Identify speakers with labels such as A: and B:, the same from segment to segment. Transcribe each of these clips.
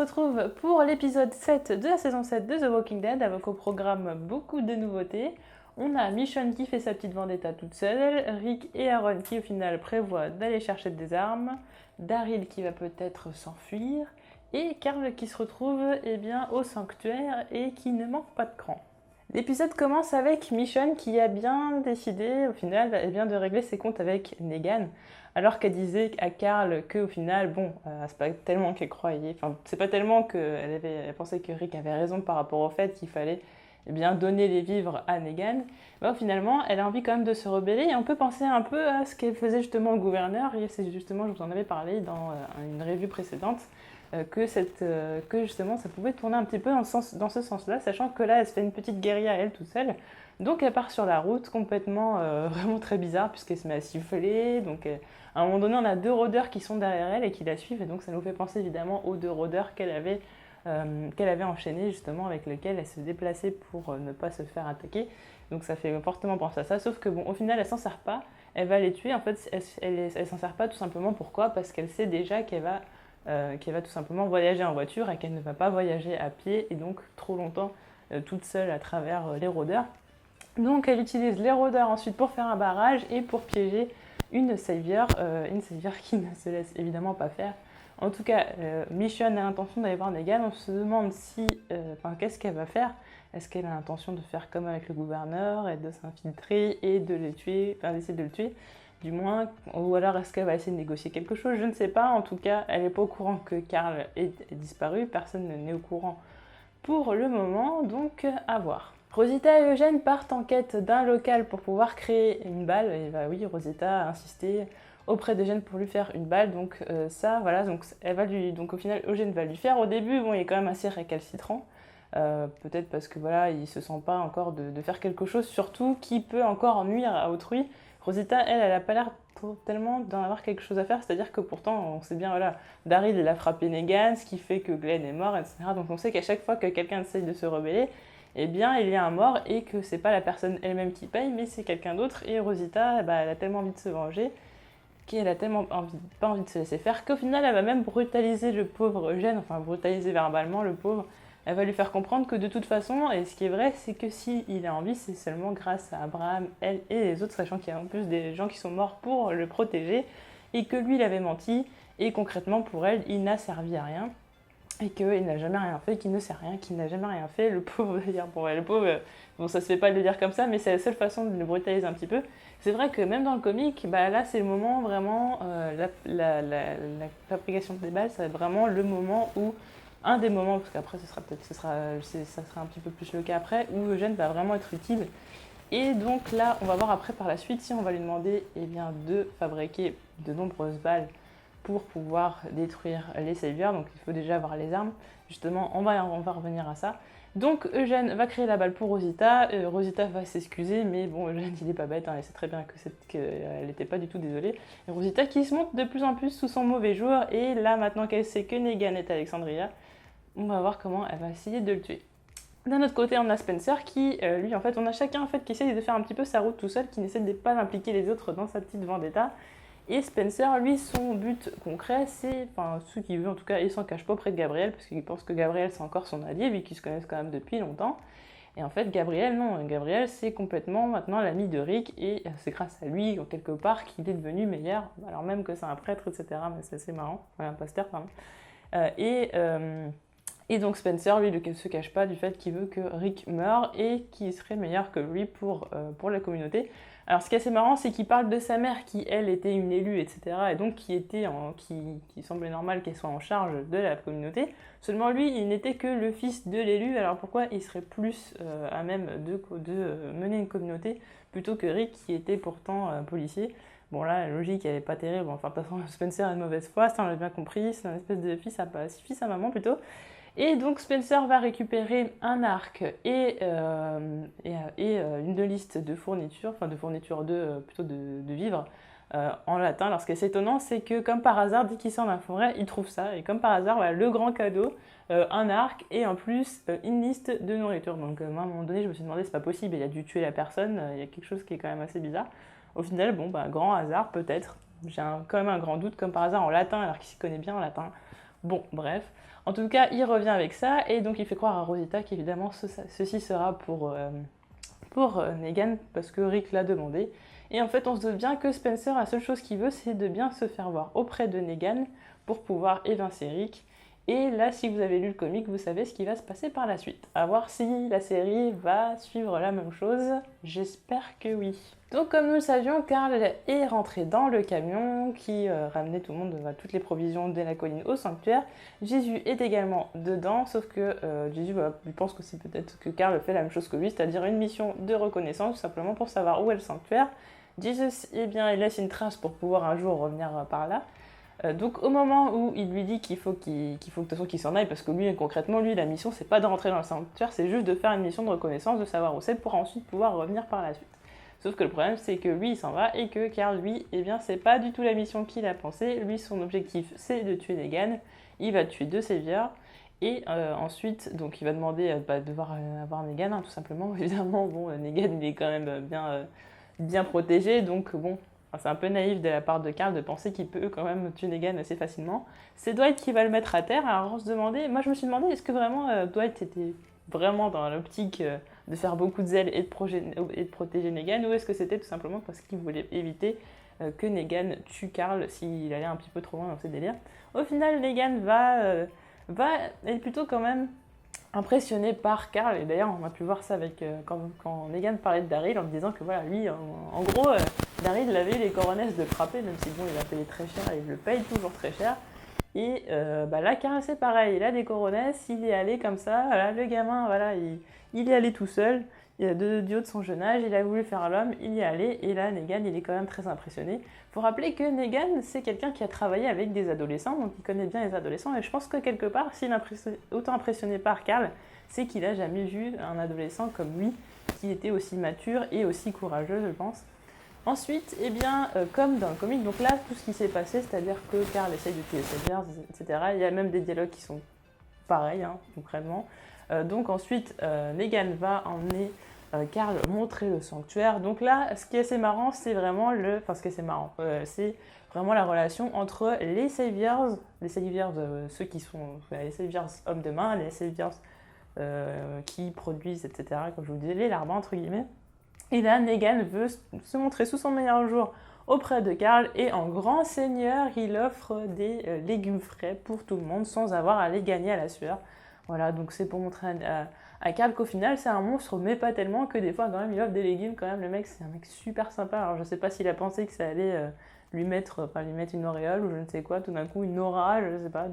A: retrouve pour l'épisode 7 de la saison 7 de The Walking Dead avec au programme beaucoup de nouveautés. On a Michonne qui fait sa petite vendetta toute seule, Rick et Aaron qui au final prévoient d'aller chercher des armes, Daryl qui va peut-être s'enfuir et Carl qui se retrouve au sanctuaire et qui ne manque pas de cran. L'épisode commence avec Michonne qui a bien décidé au final de régler ses comptes avec Negan. Alors qu'elle disait à Carl qu'au final, c'est pas tellement qu'elle croyait, c'est pas tellement qu'elle pensait que Rick avait raison par rapport au fait qu'il fallait donner les vivres à Negan, finalement, elle a envie quand même de se rebeller et on peut penser un peu à ce qu'elle faisait justement au gouverneur, et c'est justement, je vous en avais parlé dans une revue précédente, que justement ça pouvait tourner un petit peu dans ce sens-là, sachant que là, elle se fait une petite guérilla elle toute seule. Donc elle part sur la route complètement vraiment très bizarre puisqu'elle se met à siffler. Donc à un moment donné, on a 2 rôdeurs qui sont derrière elle et qui la suivent. Et donc ça nous fait penser évidemment aux 2 rôdeurs qu'elle avait enchaînés justement avec lesquels elle se déplaçait pour ne pas se faire attaquer. Donc ça fait fortement penser à ça. Sauf que au final, elle s'en sert pas. Elle va les tuer. En fait, elle s'en sert pas tout simplement. Pourquoi ? Parce qu'elle sait déjà qu'elle va tout simplement voyager en voiture et qu'elle ne va pas voyager à pied et donc trop longtemps toute seule à travers les rôdeurs. Donc elle utilise les rôdeurs ensuite pour faire un barrage et pour piéger une savior qui ne se laisse évidemment pas faire. En tout cas, Michonne a l'intention d'aller voir Negan. On se demande qu'est-ce qu'elle va faire. Est-ce qu'elle a l'intention de faire comme avec le gouverneur et de s'infiltrer et de les tuer, d'essayer de le tuer du moins, ou alors est-ce qu'elle va essayer de négocier quelque chose, je ne sais pas. En tout cas, elle n'est pas au courant que Carl est disparu, personne n'est au courant pour le moment, donc à voir. Rosita et Eugène partent en quête d'un local pour pouvoir créer une balle, et Rosita a insisté auprès d'Eugène pour lui faire une balle, donc donc au final Eugène va lui faire. Au début, il est quand même assez récalcitrant, peut-être parce que il se sent pas encore de faire quelque chose, surtout qui peut encore nuire à autrui. Rosita, elle a pas l'air tellement d'en avoir quelque chose à faire, c'est-à-dire que pourtant, on sait bien, Daryl, il a frappé Negan, ce qui fait que Glenn est mort, etc. Donc on sait qu'à chaque fois que quelqu'un essaye de se rebeller, il y a un mort et que c'est pas la personne elle-même qui paye, mais c'est quelqu'un d'autre. Et Rosita, elle a tellement envie de se venger, qu'elle a tellement pas envie de se laisser faire, qu'au final, elle va même brutaliser le pauvre Eugène, brutaliser verbalement le pauvre. Elle va lui faire comprendre que de toute façon, et ce qui est vrai, c'est que s'il a envie, c'est seulement grâce à Abraham, elle et les autres, sachant qu'il y a en plus des gens qui sont morts pour le protéger, et que lui, il avait menti, et concrètement, pour elle, il n'a servi à rien, et qu'il n'a jamais rien fait, qu'il ne sait rien, qu'il n'a jamais rien fait. Le pauvre, ça se fait pas de le dire comme ça, mais c'est la seule façon de le brutaliser un petit peu. C'est vrai que même dans le comic, là, c'est le moment vraiment, la fabrication des balles, c'est vraiment le moment où un des moments, parce qu'après ça sera un petit peu plus le cas après, où Eugène va vraiment être utile. Et donc là, on va voir après par la suite si on va lui demander de fabriquer de nombreuses balles pour pouvoir détruire les saviors. Donc il faut déjà avoir les armes. Justement, on va revenir à ça. Donc Eugène va créer la balle pour Rosita. Rosita va s'excuser, mais Eugène il est pas bête, il sait très bien qu'elle n'était pas du tout désolée. Et Rosita qui se montre de plus en plus sous son mauvais jour, et là maintenant qu'elle sait que Negan est à Alexandria, on va voir comment elle va essayer de le tuer. D'un autre côté, on a Spencer qui, lui, on a chacun qui essaye de faire un petit peu sa route tout seul, qui n'essaie de pas impliquer les autres dans sa petite vendetta. Et Spencer, lui, son but concret, c'est, ce qu'il veut en tout cas, il s'en cache pas auprès de Gabriel, parce qu'il pense que Gabriel c'est encore son allié, vu qu'ils se connaissent quand même depuis longtemps. Et en fait, Gabriel, non, Gabriel c'est complètement maintenant l'ami de Rick, et c'est grâce à lui, quelque part, qu'il est devenu meilleur, alors même que c'est un prêtre, etc. Mais c'est assez marrant, un pasteur, pardon. Et donc Spencer, lui, ne se cache pas du fait qu'il veut que Rick meure et qu'il serait meilleur que lui pour la communauté. Alors ce qui est assez marrant, c'est qu'il parle de sa mère qui, elle, était une élue, etc. Et donc qui semblait normal qu'elle soit en charge de la communauté. Seulement lui, il n'était que le fils de l'élu, alors pourquoi il serait plus à même de mener une communauté plutôt que Rick qui était pourtant policier. Bon là, la logique, elle n'est pas terrible. De toute façon, Spencer a une mauvaise foi, ça on l'a bien compris, c'est un espèce de fils à maman plutôt. Et donc Spencer va récupérer un arc et une liste de fournitures, plutôt de vivres en latin. Alors ce qui est étonnant, c'est que comme par hasard, dès qu'il sort d'un forêt, il trouve ça. Et comme par hasard, le grand cadeau, un arc et en plus une liste de nourriture. Donc moi à un moment donné, je me suis demandé, c'est pas possible, il a dû tuer la personne, il y a quelque chose qui est quand même assez bizarre. Au final, grand hasard peut-être. J'ai quand même un grand doute, comme par hasard en latin, alors qu'il s'y connaît bien en latin. Bon, bref. En tout cas, il revient avec ça et donc il fait croire à Rosita qu'évidemment ceci sera pour Negan parce que Rick l'a demandé. Et en fait, on se doute bien que Spencer, la seule chose qu'il veut, c'est de bien se faire voir auprès de Negan pour pouvoir évincer Rick. Et là, si vous avez lu le comic, vous savez ce qui va se passer par la suite. À voir si la série va suivre la même chose. J'espère que oui. Donc comme nous le savions, Carl est rentré dans le camion qui ramenait tout le monde, toutes les provisions de la colline au sanctuaire. Jésus est également dedans, sauf que Jésus pense que c'est peut-être que Carl fait la même chose que lui, c'est-à-dire une mission de reconnaissance, tout simplement pour savoir où est le sanctuaire. Jesus, eh bien, il laisse une trace pour pouvoir un jour revenir par là. Donc au moment où il lui dit qu'il faut de toute façon qu'il s'en aille, parce que lui, concrètement, la mission, c'est pas de rentrer dans le sanctuaire, c'est juste de faire une mission de reconnaissance, de savoir où c'est, pour ensuite pouvoir revenir par la suite. Sauf que le problème, c'est que lui, il s'en va, et que Carl, lui, eh bien, c'est pas du tout la mission qu'il a pensé. Lui, son objectif, c'est de tuer Negan. Il va tuer 2 saviors, et ensuite, donc, il va demander de devoir avoir Negan, hein, tout simplement. Évidemment, bon, Negan, il est quand même bien protégé, donc bon... C'est un peu naïf de la part de Carl de penser qu'il peut quand même tuer Negan assez facilement. C'est Dwight qui va le mettre à terre. Alors on se demandait, moi je me suis demandé, est-ce que vraiment Dwight était vraiment dans l'optique de faire beaucoup de zèle et de protéger Negan, ou est-ce que c'était tout simplement parce qu'il voulait éviter que Negan tue Carl s'il allait un petit peu trop loin dans ses délires. Au final, Negan va être plutôt quand même impressionné par Carl, et d'ailleurs on a pu voir ça avec quand Negan parlait de Daryl en disant que voilà, lui en gros Daryl l'avait les coronesses de frapper, même si bon il a payé très cher et il le paye toujours très cher. Et là Carl c'est pareil, il a des coronesses, il est allé comme ça, voilà, le gamin voilà, il est allé tout seul, il a du haut de son jeune âge, il a voulu faire l'homme, il y est allé, et là Negan il est quand même très impressionné. Faut rappeler que Negan c'est quelqu'un qui a travaillé avec des adolescents, donc il connaît bien les adolescents, et je pense que quelque part s'il est autant impressionné par Carl, c'est qu'il a jamais vu un adolescent comme lui, qui était aussi mature et aussi courageux, je pense. Ensuite, eh bien, comme dans le comic, donc là, tout ce qui s'est passé, c'est-à-dire que Carl essaye de tuer Saviors, etc. Il y a même des dialogues qui sont pareils, hein, concrètement. Donc ensuite, Negan va emmener Carl montrer le sanctuaire. Donc là, ce qui est assez marrant, c'est vraiment c'est vraiment la relation entre les Saviors, ceux qui sont les Saviors hommes de main, les Saviors qui produisent, etc., comme je vous disais, les larbins, entre guillemets. Et là, Negan veut se montrer sous son meilleur jour auprès de Carl, et en grand seigneur, il offre des légumes frais pour tout le monde sans avoir à les gagner à la sueur. Voilà, donc c'est pour montrer à Carl qu'au final c'est un monstre, mais pas tellement, que des fois quand même il offre des légumes quand même. Le mec, c'est un mec super sympa. Alors je sais pas s'il a pensé que ça allait lui mettre une auréole ou je ne sais quoi, tout d'un coup une aura, je ne sais pas,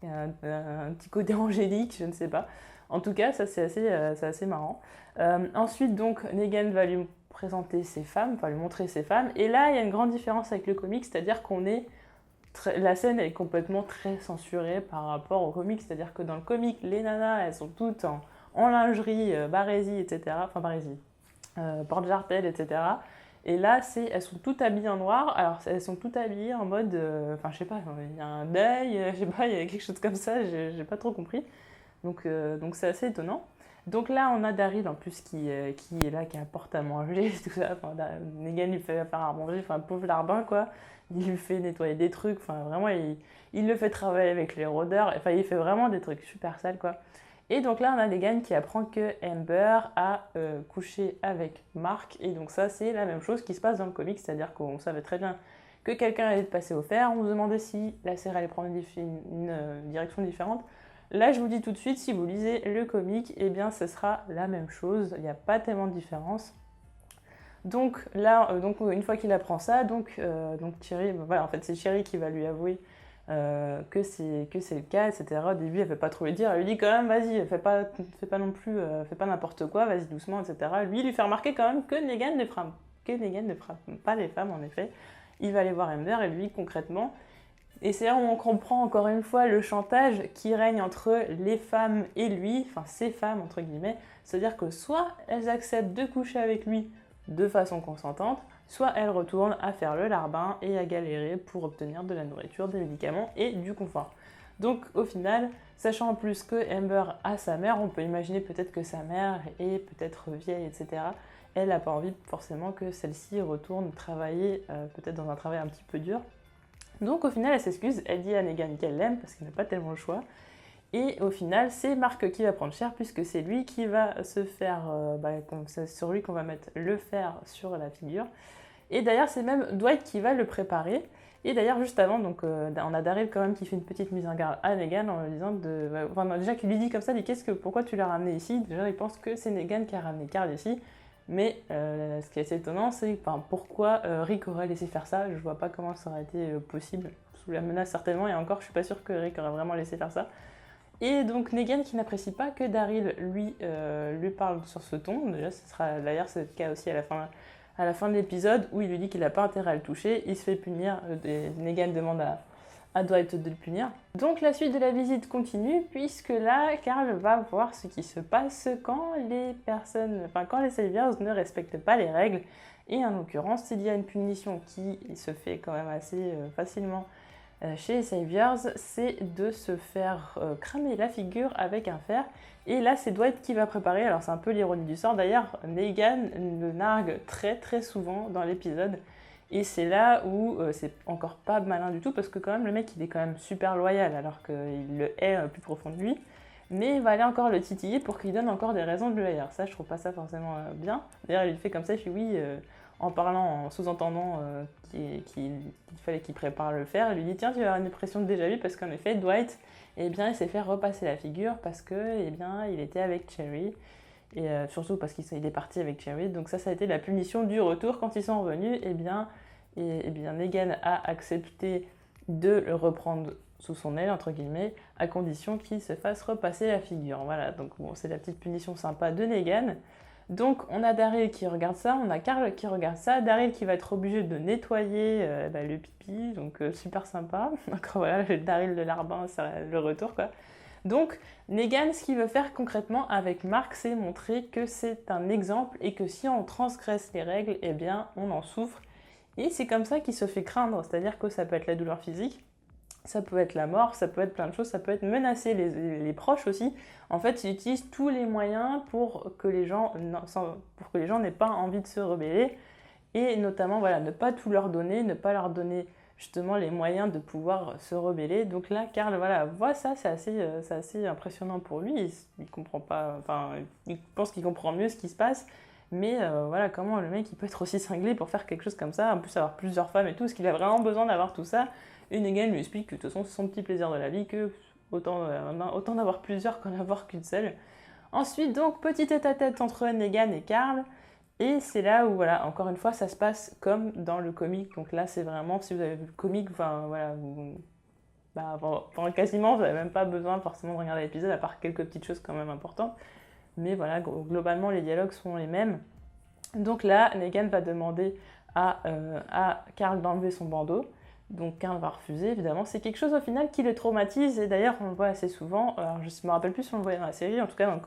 A: un petit côté angélique, je ne sais pas. En tout cas, ça c'est assez marrant. Ensuite, donc, Negan va lui présenter ses femmes, lui montrer ses femmes. Et là, il y a une grande différence avec le comic, c'est-à-dire la scène est complètement très censurée par rapport au comic. C'est-à-dire que dans le comic, les nanas, elles sont toutes en lingerie, barésie, etc. Enfin, barésie, porte-jartel, etc. Et là, elles sont toutes habillées en noir. Alors, elles sont toutes habillées en mode... je sais pas, il y a un deuil, je sais pas, il y a quelque chose comme ça, j'ai pas trop compris. Donc c'est assez étonnant. Donc là, on a Daryl en plus qui est là, qui apporte à manger, tout ça. Enfin, Negan lui fait faire à manger, pauvre larbin, quoi. Il lui fait nettoyer des trucs, vraiment, il le fait travailler avec les rôdeurs. Enfin, il fait vraiment des trucs super sales, quoi. Et donc là, on a Negan qui apprend que Amber a couché avec Mark. Et donc ça, c'est la même chose qui se passe dans le comic, c'est-à-dire qu'on savait très bien que quelqu'un allait passer au fer. On se demandait si la série allait prendre une direction différente. Là, je vous dis tout de suite, si vous lisez le comic, eh bien, ce sera la même chose. Il n'y a pas tellement de différence. Donc là, une fois qu'il apprend ça, donc Thierry, voilà, en fait, c'est Thierry qui va lui avouer que c'est le cas, etc. Au début, elle ne veut pas trop le dire. Elle lui dit quand même, vas-y, fais pas non plus, fais pas n'importe quoi, vas-y doucement, etc. Lui, il lui fait remarquer quand même que Negan ne frappe pas les femmes, en effet. Il va aller voir Amber, et lui, concrètement... Et c'est là où on comprend encore une fois le chantage qui règne entre les femmes et lui, enfin ces femmes entre guillemets, c'est-à-dire que soit elles acceptent de coucher avec lui de façon consentante, soit elles retournent à faire le larbin et à galérer pour obtenir de la nourriture, des médicaments et du confort. Donc au final, sachant en plus que Amber a sa mère, on peut imaginer peut-être que sa mère est peut-être vieille, etc. Elle n'a pas envie forcément que celle-ci retourne travailler, peut-être dans un travail un petit peu dur. Donc au final, elle s'excuse, elle dit à Negan qu'elle l'aime parce qu'elle n'a pas tellement le choix. Et au final, c'est Mark qui va prendre cher puisque c'est lui qui va se faire, c'est sur lui qu'on va mettre le fer sur la figure. Et d'ailleurs, c'est même Dwight qui va le préparer. Et d'ailleurs, juste avant, donc, on a Daryl quand même qui fait une petite mise en garde à Negan en lui disant déjà qu'il lui dit comme ça, il dit pourquoi tu l'as ramené ici. Déjà, il pense que c'est Negan qui a ramené Carl ici. Mais ce qui est assez étonnant, c'est pourquoi Rick aurait laissé faire ça. Je vois pas comment ça aurait été possible. Sous la menace, certainement. Et encore, je suis pas sûre que Rick aurait vraiment laissé faire ça. Et donc Negan qui n'apprécie pas que Daryl lui parle sur ce ton. Déjà, ce sera d'ailleurs c'est le cas aussi à la fin de l'épisode où il lui dit qu'il n'a pas intérêt à le toucher. Il se fait punir. Negan demande à Dwight de le punir. Donc la suite de la visite continue puisque là, Carl va voir ce qui se passe quand quand les Saviors ne respectent pas les règles. Et en l'occurrence, il y a une punition qui se fait quand même assez facilement chez les Saviors, c'est de se faire cramer la figure avec un fer. Et là, c'est Dwight qui va préparer. Alors, c'est un peu l'ironie du sort. D'ailleurs, Negan le nargue très très souvent dans l'épisode. Et c'est là où c'est encore pas malin du tout, parce que quand même, le mec, il est quand même super loyal, alors qu'il le hait plus profond de lui. Mais il va aller encore le titiller pour qu'il donne encore des raisons de le haïr. Ça, je trouve pas ça forcément bien. D'ailleurs, il fait comme ça, il fait oui, en parlant, en sous-entendant qu'il fallait qu'il prépare le fer. Il lui dit tiens, tu vas avoir une impression de déjà-vu, parce qu'en effet, Dwight, il s'est fait repasser la figure parce que, il était avec Cherry. Et surtout parce qu'il est parti avec Cherry. Donc ça a été la punition du retour. Quand ils sont revenus, Negan a accepté de le reprendre sous son aile, entre guillemets, à condition qu'il se fasse repasser la figure. Voilà, donc bon, c'est la petite punition sympa de Negan. Donc on a Daryl qui regarde ça, on a Carl qui regarde ça, Daryl qui va être obligé de nettoyer le pipi, donc super sympa. Donc voilà, le Daryl de Larbin, c'est le retour quoi. Donc Negan, ce qu'il veut faire concrètement avec Mark, c'est montrer que c'est un exemple et que si on transgresse les règles, eh bien on en souffre. Et c'est comme ça qu'il se fait craindre, c'est-à-dire que ça peut être la douleur physique, ça peut être la mort, ça peut être plein de choses, ça peut être menacer les proches aussi. En fait, il utilise tous les moyens pour que les gens n'aient pas envie de se rebeller. Et notamment, voilà, ne pas tout leur donner, ne pas leur donner justement les moyens de pouvoir se rebeller. Donc là, Carl, voilà, voit ça, c'est assez impressionnant pour lui. Il comprend pas, il pense qu'il comprend mieux ce qui se passe. Mais voilà, comment le mec il peut être aussi cinglé pour faire quelque chose comme ça, en plus avoir plusieurs femmes et tout, est-ce qu'il a vraiment besoin d'avoir tout ça? Et Negan lui explique que de toute façon c'est son petit plaisir de la vie, que autant d'avoir plusieurs qu'en avoir qu'une seule. Ensuite donc petit tête-à-tête entre Negan et Carl, et c'est là où voilà, encore une fois ça se passe comme dans le comic, donc là c'est vraiment, si vous avez vu le comic, quasiment vous n'avez même pas besoin forcément de regarder l'épisode, à part quelques petites choses quand même importantes. Mais voilà, globalement, les dialogues sont les mêmes. Donc là, Negan va demander à Carl d'enlever son bandeau. Donc Carl va refuser, évidemment. C'est quelque chose au final qui le traumatise. Et d'ailleurs, on le voit assez souvent. Alors, je ne me rappelle plus si on le voyait dans la série, en tout cas dans le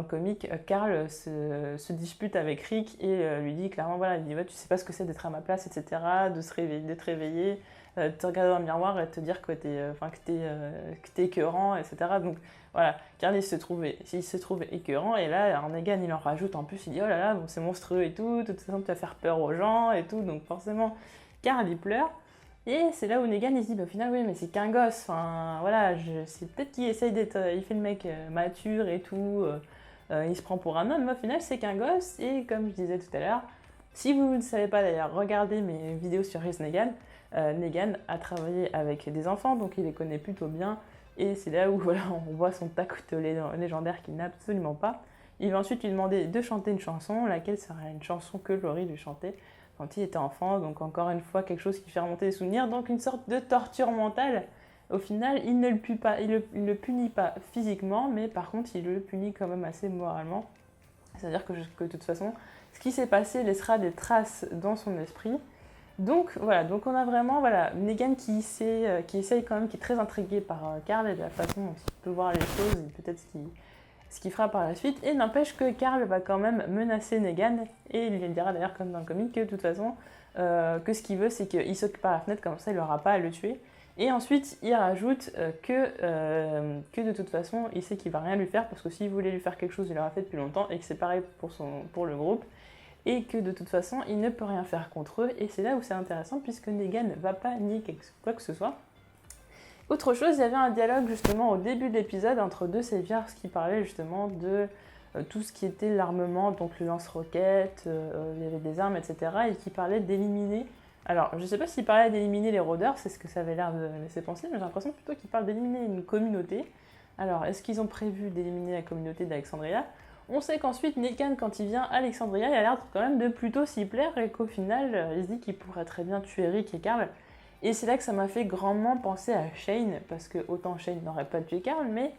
A: comic. Carl se dispute avec Rick et lui dit clairement, voilà, il dit, ouais, tu sais pas ce que c'est d'être à ma place, etc., d'être réveillé, de te regarder dans le miroir et te dire que t'es écœurant, etc. Donc voilà, Carl il se trouvait écœurant et là, Negan il en rajoute en plus, il dit oh là là, bon, c'est monstrueux et tout, de toute façon tu vas faire peur aux gens et tout, donc forcément Carl il pleure. Et c'est là où Negan il se dit, au final, oui, mais c'est qu'un gosse. Enfin, voilà, c'est peut-être qu'il essaye d'être. Il fait le mec mature et tout. Il se prend pour un homme, mais au final, c'est qu'un gosse. Et comme je disais tout à l'heure, si vous ne savez pas d'ailleurs, regardez mes vidéos sur Chris Negan. Negan a travaillé avec des enfants, donc il les connaît plutôt bien. Et c'est là où voilà, on voit son tact légendaire qu'il n'a absolument pas. Il va ensuite lui demander de chanter une chanson, laquelle sera une chanson que Laurie lui chantait quand il était enfant, donc encore une fois quelque chose qui fait remonter les souvenirs, donc une sorte de torture mentale. Au final, il ne le punit pas physiquement, mais par contre, il le punit quand même assez moralement. C'est-à-dire que de toute façon, ce qui s'est passé laissera des traces dans son esprit. Donc voilà, donc on a vraiment Negan qui essaye quand même, qui est très intrigué par Carl et de la façon dont il peut voir les choses et peut-être ce qu'il fera par la suite, et n'empêche que Carl va quand même menacer Negan, et il lui dira d'ailleurs comme dans le comic que de toute façon, que ce qu'il veut c'est qu'il saute par la fenêtre, comme ça il n'aura pas à le tuer. Et ensuite il rajoute que de toute façon il sait qu'il va rien lui faire, parce que s'il voulait lui faire quelque chose il l'aurait fait depuis longtemps, et que c'est pareil pour le groupe. et que de toute façon, il ne peut rien faire contre eux. Et c'est là où c'est intéressant, puisque Negan ne va pas nier quoi que ce soit. Autre chose, il y avait un dialogue justement au début de l'épisode entre deux saviors qui parlaient justement de tout ce qui était l'armement, donc le lance-roquettes, il y avait des armes, etc. et qui parlait d'éliminer. Alors, je ne sais pas s'il parlait d'éliminer les rôdeurs, c'est ce que ça avait l'air de laisser penser, mais j'ai l'impression plutôt qu'il parle d'éliminer une communauté. Alors, est-ce qu'ils ont prévu d'éliminer la communauté d'Alexandria ? On sait qu'ensuite, Negan, quand il vient à Alexandria, il a l'air quand même de plutôt s'y plaire et qu'au final, il se dit qu'il pourrait très bien tuer Rick et Carl. Et c'est là que ça m'a fait grandement penser à Shane, parce que autant Shane n'aurait pas tué Carl, mais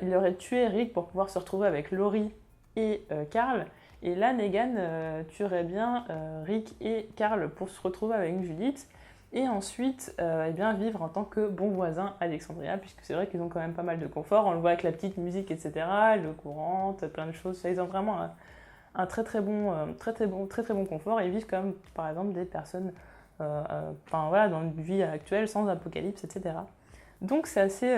A: il aurait tué Rick pour pouvoir se retrouver avec Laurie et Carl. Et là, Negan tuerait bien Rick et Carl pour se retrouver avec Judith. Et ensuite, eh bien, vivre en tant que bon voisin à Alexandria, puisque c'est vrai qu'ils ont quand même pas mal de confort. On le voit avec la petite musique, etc., l'eau courante, plein de choses. Ils ont vraiment un très très bon confort. Et ils vivent comme, par exemple, des personnes voilà, dans une vie actuelle, sans apocalypse, etc. Donc c'est assez...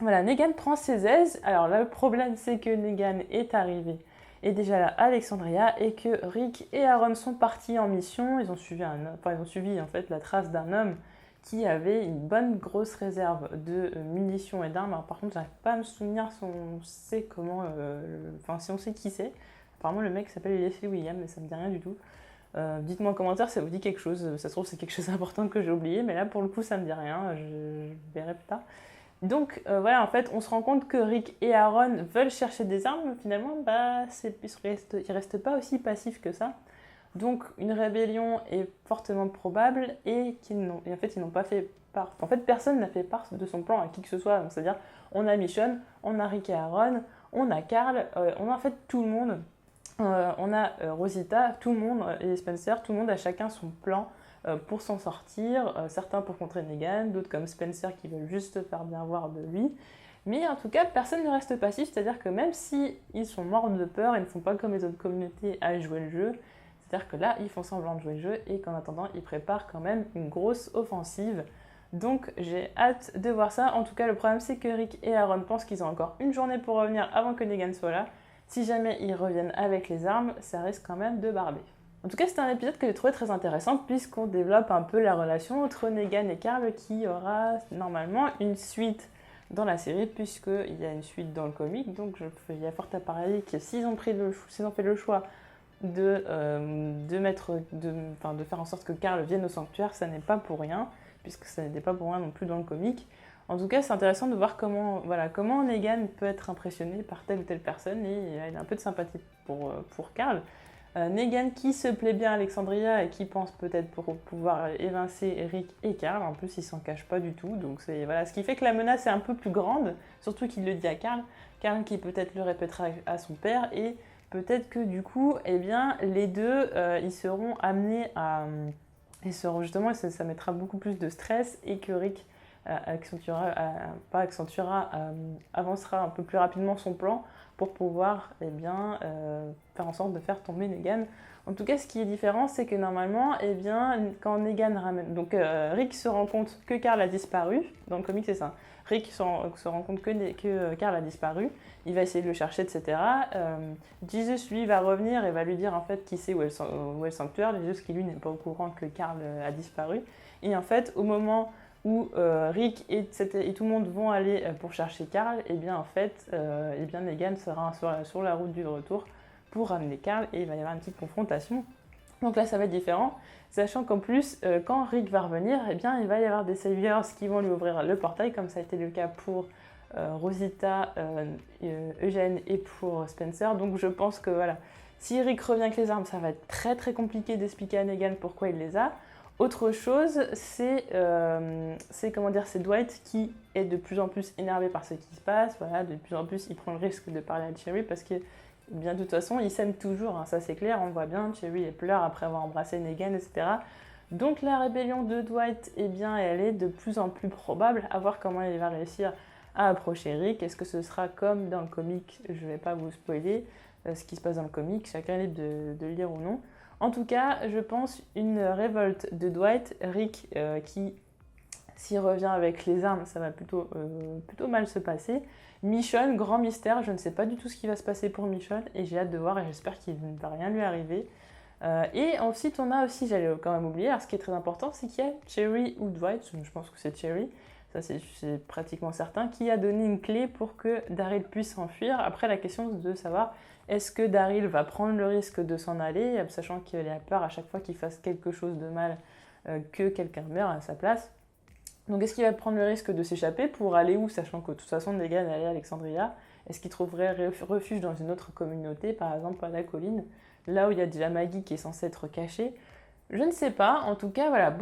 A: Voilà, Negan prend ses aises. Alors là, le problème, c'est que Negan est arrivé et déjà là à Alexandria et que Rick et Aaron sont partis en mission. Ils ont suivi en fait la trace d'un homme qui avait une bonne grosse réserve de munitions et d'armes. Alors par contre, j'arrive pas à me souvenir si on sait si on sait qui c'est. Apparemment, le mec s'appelle Leslie William, mais ça me dit rien du tout. Dites-moi en commentaire si ça vous dit quelque chose. Ça se trouve, c'est quelque chose d'important que j'ai oublié, mais là, pour le coup, ça me dit rien. Je verrai plus tard. Donc voilà, en fait, on se rend compte que Rick et Aaron veulent chercher des armes, mais finalement, ils restent pas aussi passifs que ça. Donc une rébellion est fortement probable et en fait, ils n'ont pas fait part. En fait, personne n'a fait part de son plan à qui que ce soit. Donc, c'est-à-dire, on a Michonne, on a Rick et Aaron, on a Carl, on a en fait tout le monde. On a Rosita, tout le monde, et Spencer, tout le monde a chacun son plan pour s'en sortir, certains pour contrer Negan, d'autres comme Spencer qui veulent juste faire bien voir de lui. Mais en tout cas, personne ne reste passif, c'est-à-dire que même s'ils sont morts de peur, ils ne font pas comme les autres communautés à jouer le jeu, c'est-à-dire que là, ils font semblant de jouer le jeu et qu'en attendant, ils préparent quand même une grosse offensive. Donc j'ai hâte de voir ça. En tout cas, le problème, c'est que Rick et Aaron pensent qu'ils ont encore une journée pour revenir avant que Negan soit là. Si jamais ils reviennent avec les armes, ça risque quand même de barber. En tout cas, c'était un épisode que j'ai trouvé très intéressant puisqu'on développe un peu la relation entre Negan et Carl qui aura normalement une suite dans la série puisqu'il y a une suite dans le comic. Donc il y a fort à parier que s'ils ont fait le choix de faire en sorte que Carl vienne au sanctuaire, ça n'est pas pour rien puisque ça n'était pas pour rien non plus dans le comic. En tout cas, c'est intéressant de voir comment Negan peut être impressionné par telle ou telle personne et il a un peu de sympathie pour Carl. Negan qui se plaît bien à Alexandria et qui pense peut-être pour pouvoir évincer Rick et Carl. En plus, il s'en cache pas du tout. Donc ce qui fait que la menace est un peu plus grande, surtout qu'il le dit à Carl. Carl qui peut-être le répétera à son père et peut-être que du coup, eh bien, les deux, ils seront amenés à... ça mettra beaucoup plus de stress et que Rick avancera un peu plus rapidement son plan pour pouvoir faire en sorte de faire tomber Negan. En tout cas, ce qui est différent, c'est que normalement, quand Negan ramène... Donc Rick se rend compte que Carl a disparu. Dans le comic, c'est ça. Rick se rend compte que Carl a disparu. Il va essayer de le chercher, etc. Jesus, lui, va revenir et va lui dire en fait qui sait où est le sanctuaire. Jesus qui, lui, n'est pas au courant que Carl a disparu. Et en fait, au moment où Rick et tout le monde vont aller pour chercher Carl, Negan sera sur la route du retour pour ramener Carl et il va y avoir une petite confrontation. Donc là, ça va être différent, sachant qu'en plus, quand Rick va revenir, il va y avoir des Saviors qui vont lui ouvrir le portail, comme ça a été le cas pour Rosita, Eugène et pour Spencer. Donc je pense que voilà, si Rick revient avec les armes, ça va être très très compliqué d'expliquer à Negan pourquoi il les a. Autre chose, c'est Dwight qui est de plus en plus énervé par ce qui se passe. Voilà, de plus en plus, il prend le risque de parler à Cherry parce que, bien de toute façon, il s'aime toujours. Hein, ça c'est clair, on voit bien. Cherry elle pleure après avoir embrassé Negan, etc. Donc la rébellion de Dwight, elle est de plus en plus probable. À voir comment il va réussir à approcher Rick. Est-ce que ce sera comme dans le comic? Je ne vais pas vous spoiler ce qui se passe dans le comic. Chacun est libre de lire ou non. En tout cas, je pense une révolte de Dwight, Rick qui S'il revient avec les armes, ça va plutôt mal se passer. Michonne, grand mystère, je ne sais pas du tout ce qui va se passer pour Michonne et j'ai hâte de voir et j'espère qu'il ne va rien lui arriver. Et ensuite, on a aussi, j'allais quand même oublier, alors ce qui est très important, c'est qu'il y a Cherry ou Dwight, je pense que c'est Cherry, ça c'est pratiquement certain, qui a donné une clé pour que Daryl puisse s'enfuir. Après, la question est de savoir, est-ce que Daryl va prendre le risque de s'en aller, sachant qu'il a peur à chaque fois qu'il fasse quelque chose de mal que quelqu'un meure à sa place. Donc est-ce qu'il va prendre le risque de s'échapper pour aller où, sachant que de toute façon Negan allait à Alexandria? Est-ce qu'il trouverait refuge dans une autre communauté, par exemple à la colline, là où il y a déjà Maggie qui est censée être cachée? Je ne sais pas, en tout cas voilà,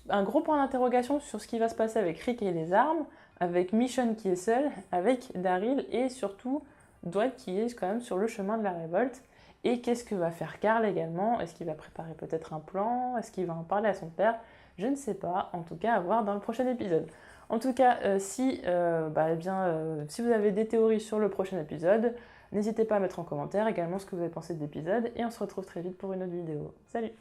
A: un gros point d'interrogation sur ce qui va se passer avec Rick et les armes, avec Michonne qui est seule, avec Daryl et surtout Dwight qui est quand même sur le chemin de la révolte. Et qu'est-ce que va faire Carl également? Est-ce qu'il va préparer peut-être un plan? Est-ce qu'il va en parler à son père? Je ne sais pas, en tout cas à voir dans le prochain épisode. En tout cas, si vous avez des théories sur le prochain épisode, n'hésitez pas à mettre en commentaire également ce que vous avez pensé de l'épisode et on se retrouve très vite pour une autre vidéo. Salut!